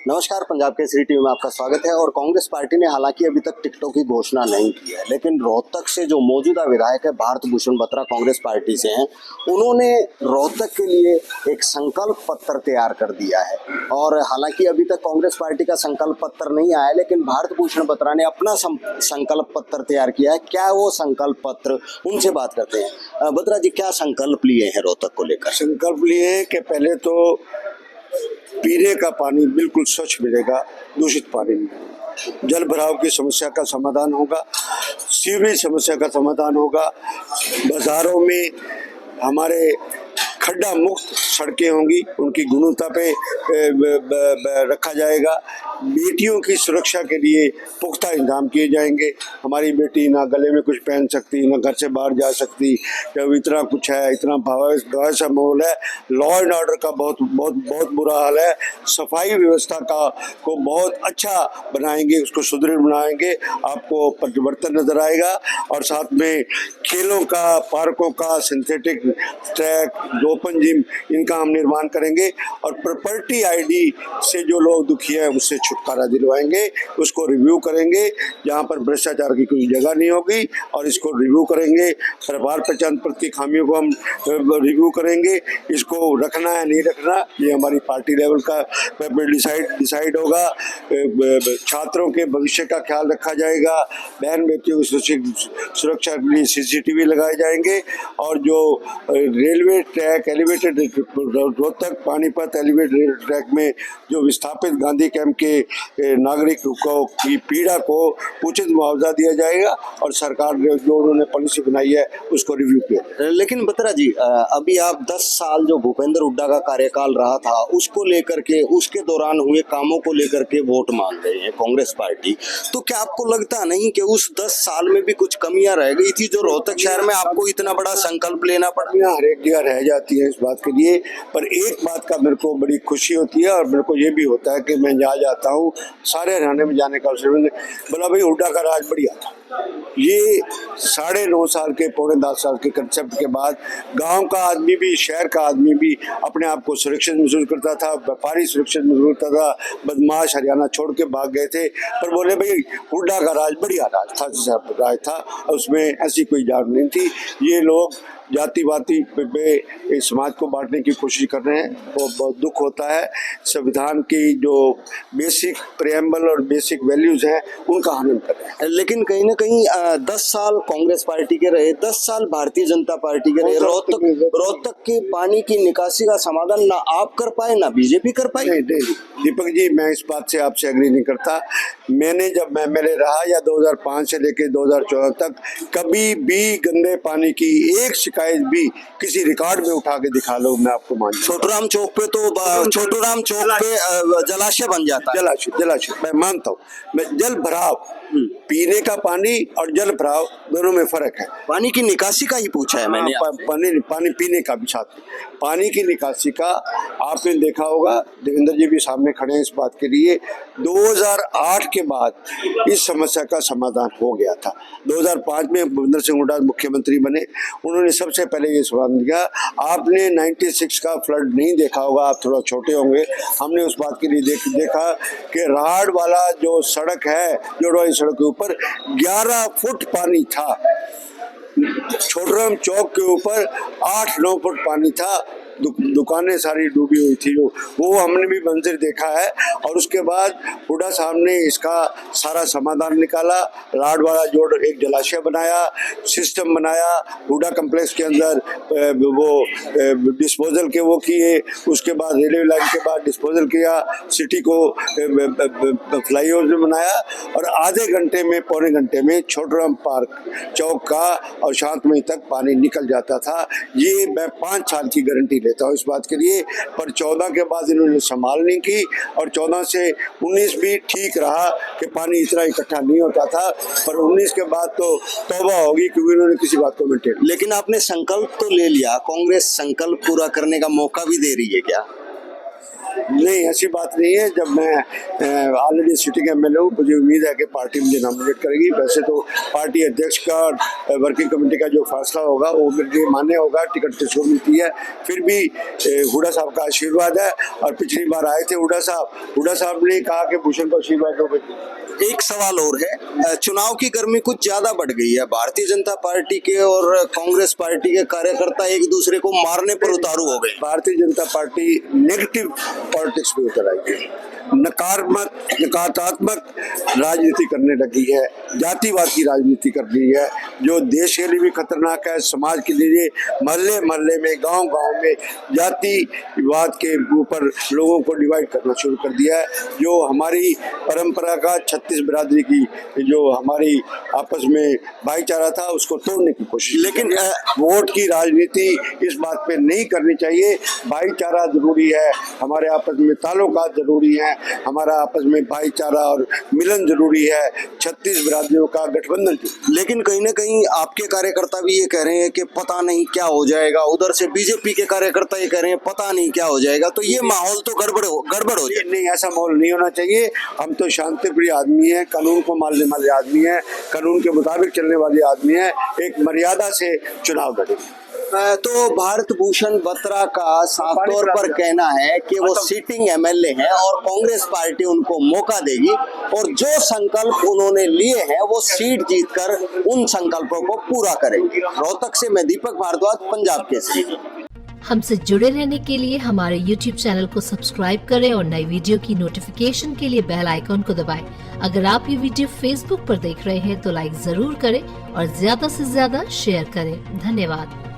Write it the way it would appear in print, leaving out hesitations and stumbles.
नमस्कार, पंजाब केसरी टीवी में आपका स्वागत है। और कांग्रेस पार्टी ने हालांकि अभी तक टिकटों की घोषणा नहीं की है, लेकिन रोहतक से जो मौजूदा विधायक है भारत भूषण बत्रा कांग्रेस पार्टी से हैं, उन्होंने रोहतक के लिए एक संकल्प पत्र तैयार कर दिया है। और हालांकि अभी तक कांग्रेस पार्टी का संकल्प पत्र नहीं आया है, लेकिन भारत भूषण बत्रा ने अपना संकल्प पत्र तैयार किया है। क्या वो संकल्प पत्र, उनसे बात करते हैं। बत्रा जी, क्या संकल्प लिए हैं रोहतक को लेकर? संकल्प लिए है कि पहले तो पीने का पानी बिल्कुल स्वच्छ मिलेगा, दूषित पानी नहीं। जल भराव की समस्या का समाधान होगा, सीवरेज समस्या का समाधान होगा, बाजारों में हमारे खड्डा मुक्त सड़कें होंगी, उनकी गुणवत्ता पे रखा जाएगा। बेटियों की सुरक्षा के लिए पुख्ता इंतजाम किए जाएंगे। हमारी बेटी ना गले में कुछ पहन सकती, ना घर से बाहर जा सकती। जब इतना कुछ है, इतना भयावह सा माहौल है, लॉ एंड ऑर्डर का बहुत बहुत बहुत बुरा हाल है। सफाई व्यवस्था को बहुत अच्छा बनाएंगे, उसको सुदृढ़ बनाएंगे, आपको परिवर्तन नजर आएगा। और साथ में खेलों का, पार्कों का, सिंथेटिक ट्रैक, ओपन जिम, इनका हम निर्माण करेंगे। और प्रॉपर्टी आईडी से जो लोग दुखी हैं उससे छुटकारा दिलवाएंगे, उसको रिव्यू करेंगे, जहाँ पर भ्रष्टाचार की कोई जगह नहीं होगी, और इसको रिव्यू करेंगे। परिवार पहचान पत्र की खामियों को हम रिव्यू करेंगे। इसको रखना है नहीं रखना, ये हमारी पार्टी लेवल का डिसाइड होगा। छात्रों के भविष्य का ख्याल रखा जाएगा। बहन बेटियों की सुरक्षा के लिए CCTV लगाए जाएंगे। और जो railway track, elevated Rohtak Panipat elevated rail track में जो विस्थापित गांधी कैंप के नागरिकों को की पीड़ा को उचित मुआवजा दिया जाएगा। और सरकार ने जो उन्होंने पॉलिसी बनाई है उसको रिव्यू किया। लेकिन बत्रा जी, अभी आप 10 साल जो भूपेंद्र हुड्डा का कार्यकाल रहा था उसको लेकर के, उसके दौरान हुए कामों को लेकर के वोट मांग रहे हैं कांग्रेस पार्टी, तो क्या आपको लगता नहीं कि उस 10 साल में भी कुछ कमियां रह गई थी जो रोहतक शहर में आपको इतना बड़ा संकल्प लेना पड़ा? हर एक जगह रह जाती है इस बात के लिए, पर एक बात का मेरे को बड़ी खुशी होती है। और मेरे को ये भी होता है कि मैं जहाँ जाता हूँ, सारे हरियाणा में जाने का अवसर बोला भाई हुड्डा का राज बढ़िया था। ये 9.5 साल के, पौने 10 साल के कंसेप्ट के बाद गांव का आदमी भी, शहर का आदमी भी अपने आप को सुरक्षित महसूस करता था, व्यापारी सुरक्षित महसूस करता था। बदमाश हरियाणा छोड़ के भाग गए थे, पर बोले भाई हुड्डा का राज बढ़िया राज था, उसमें ऐसी कोई जान नहीं थी। ये लोग जाति वाति पे समाज को बांटने की कोशिश कर रहे हैं, वो बहुत दुख होता है। संविधान की जो बेसिक प्रेम्बल और बेसिक वैल्यूज हैं उनका हनन कर रहे हैं। लेकिन कहीं ना कहीं 10 साल कांग्रेस पार्टी के रहे, 10 साल भारतीय जनता पार्टी के रहे, रोहतक के पानी की निकासी का समाधान ना आप कर पाए ना बीजेपी कर पाई। नहीं दीपक जी, मैं इस बात से आपसे एग्री नहीं करता। मैंने जब मैं MLA रहा या 2005 से लेकर 2014 तक कभी भी गंदे पानी की एक शिकायत भी किसी रिकॉर्ड में उठा के दिखा लो, मैं आपको मान। छोटूराम चौक पे तो छोटूराम चौक पे जलाशय बन जाता है। जलाशय मैं मानता हूँ। मैं जल भराव, पीने का पानी और जल भराव दोनों में फर्क है। पानी की निकासी का ही पूछा है मैंने। पानी पीने का भी साथ, पानी की निकासी का आपने देखा होगा, देवेंद्र जी भी सामने खड़े हैं इस बात के लिए। 2008 के बाद इस समस्या का समाधान हो गया था। 2005 में भूपेंद्र सिंह हुड्डा मुख्यमंत्री बने, उन्होंने सबसे पहले ये समाधान किया। आपने 96 का फ्लड नहीं देखा होगा, आप थोड़ा छोटे होंगे। हमने उस बात के लिए देखा कि राड़ वाला जो सड़क है, जोड़ वाली सड़क के ऊपर 11 फुट पानी था। छोटूराम चौक के ऊपर 8-9 फुट पानी था। दुकानें सारी डूबी हुई थी, वो हमने भी मंजर देखा है। और उसके बाद हुड्डा साहब ने इसका सारा समाधान निकाला। राड वाला जोड़ एक जलाशय बनाया, सिस्टम बनाया, हुड्डा कम्प्लेक्स के अंदर वो डिस्पोजल के वो किए। उसके बाद रेलवे लाइन के बाद डिस्पोजल किया, सिटी को फ्लाईओवर बनाया। और आधे घंटे में, पौने घंटे में छोटूराम पार्क चौक का और शांतमई तक पानी निकल जाता था। ये मैं 5 साल की गारंटी लेता हूँ इस बात के लिए। पर 14 के बाद इन्होंने संभाल नहीं की, और 14 से 19 भी ठीक रहा कि पानी इतना इकट्ठा नहीं होता था। पर 19 के बाद तो तौबा होगी, क्योंकि इन्होंने किसी बात को मेंटेन। लेकिन आपने संकल्प तो ले लिया, कांग्रेस संकल्प पूरा करने का मौका भी दे रही है क्या? नहीं, ऐसी बात नहीं है। जब मैं ऑलरेडी सिटिंग एमएलए हूँ, मुझे उम्मीद है कि पार्टी मुझे नॉमिनेट करेगी। वैसे तो पार्टी अध्यक्ष का वर्किंग कमेटी का जो फैसला होगा वो मेरे लिए मान्य होगा। टिकट किसको मिलती है, फिर भी हुड्डा साहब का आशीर्वाद है। और पिछली बार आए थे हुड्डा साहब ने कहा कि भूषण को आशीर्वाद दोगे। एक सवाल और है, चुनाव की गर्मी कुछ ज्यादा बढ़ गई है। भारतीय जनता पार्टी के और कांग्रेस पार्टी के कार्यकर्ता एक दूसरे को मारने पर उतारू हो गए। Bharatiya Janata party negative politics में उतर आई है, नकारात्मक राजनीति करने लगी है, जातिवाद की राजनीति कर रही है, जो देश के लिए भी खतरनाक है, समाज के लिए। मोहल्ले मोहल्ले में, गांव गांव में जातिवाद के ऊपर लोगों को डिवाइड करना शुरू कर दिया है। जो हमारी परंपरा का 36 बिरादरी की जो हमारी आपस में भाईचारा था, उसको तोड़ने की कोशिश। लेकिन वोट की राजनीति इस बात पे नहीं करनी चाहिए। भाईचारा जरूरी है, हमारे आपस में ताल्लुकात जरूरी है, हमारा आपस में भाईचारा और मिलन जरूरी है। 36 बिरादरियों का गठबंधन। लेकिन कहीं ना कहीं आपके कार्यकर्ता भी ये कह रहे हैं कि पता नहीं क्या हो जाएगा, उधर से बीजेपी के कार्यकर्ता ये कह रहे हैं पता नहीं क्या हो जाएगा, तो ये माहौल तो गड़बड़ हो जाए। नहीं, ऐसा माहौल नहीं होना चाहिए। हम तो शांतिप्रिय आदमी हैं, कानून को मानने वाले आदमी हैं, कानून के मुताबिक चलने वाले आदमी हैं। एक मर्यादा से चुनाव लड़ेंगे। तो भारत भूषण बत्रा का साफ तौर पर कहना है कि वो सिटिंग एमएलए हैं और कांग्रेस पार्टी उनको मौका देगी और जो संकल्प उन्होंने लिए हैं वो सीट जीतकर उन संकल्पों को पूरा करेंगे। रोहतक से मैं दीपक भारद्वाज, पंजाब केसरी। हमसे जुड़े रहने के लिए हमारे YouTube चैनल को सब्सक्राइब करें और नई वीडियो की नोटिफिकेशन के लिए बेल आइकॉन को दबाएं। अगर आप ये वीडियो Facebook पर देख रहे हैं तो लाइक जरूर करें और ज्यादा से ज्यादा शेयर करें। धन्यवाद।